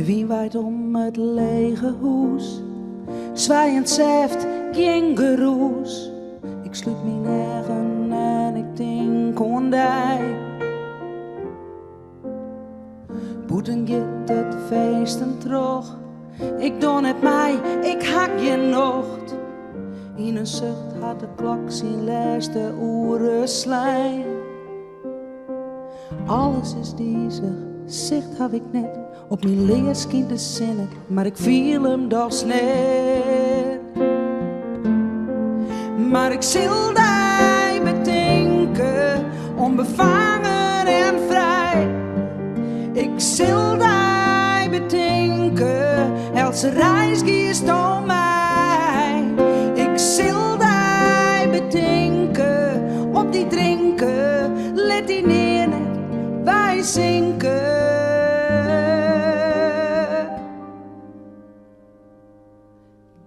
De wien waait om het lege hoes, zwaaiend zeft, geen geroes. Ik sluit mijn eigen en ik denk aan die. Boeten gaat het feesten terug. Ik doe het mij, ik hak je nocht. In een zucht had de klok zijn laatste uren slaan. Alles is deze, zicht heb ik net op mijn leerskind te zinnen, maar ik viel hem doch net. Maar ik zil die bedenken, onbevangen en vrij. Ik zil die bedenken, als reis kiest om mij. Ik zil die bedenken, op die drinken, let die neer net, wij zinken.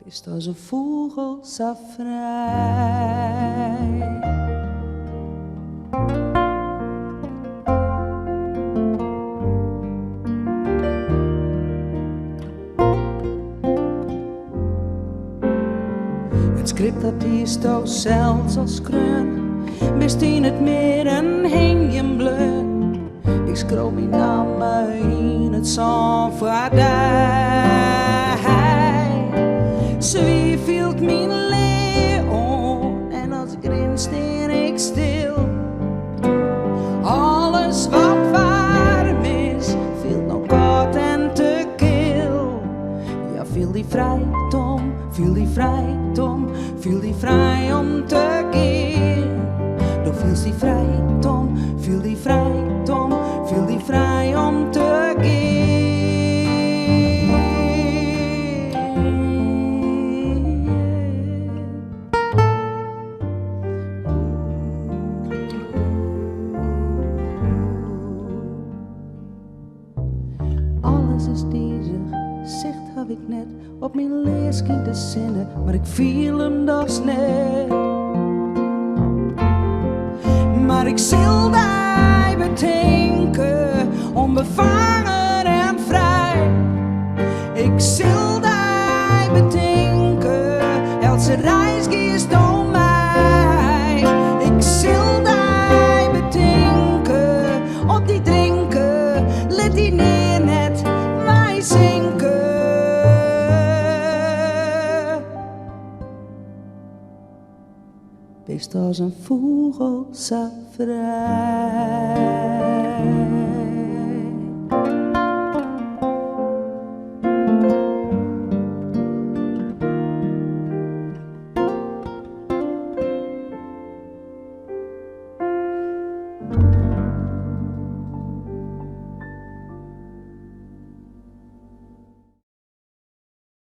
Bist als een vogel zo vrij. Het script dat is toch zelfs als kreun, best in het meer een hingje bleu. Ik scroll mijn naam in het zand voor Ze vielt mijn leeuw en als ik erin steer ik stil. Alles wat warm is, voelt nog koud en te kil. Ja, voel die vrij, Tom, voel die vrij, Tom, voel die vrij om te gaan. Dan voel die vrij, Tom, voel die vrij, Tom, voel die vrij om te gaan. Alles is deze, zicht heb ik net op mijn leerskind te zinnen, maar ik viel hem dus net. Maar ik zil die bedenken, onbevangen en vrij. Ik zil die bedenken, als reis kiest om mij. Ik zil die bedenken, op die drinken, let die neer net, wij zinken. Wees als een vogel zo vrij.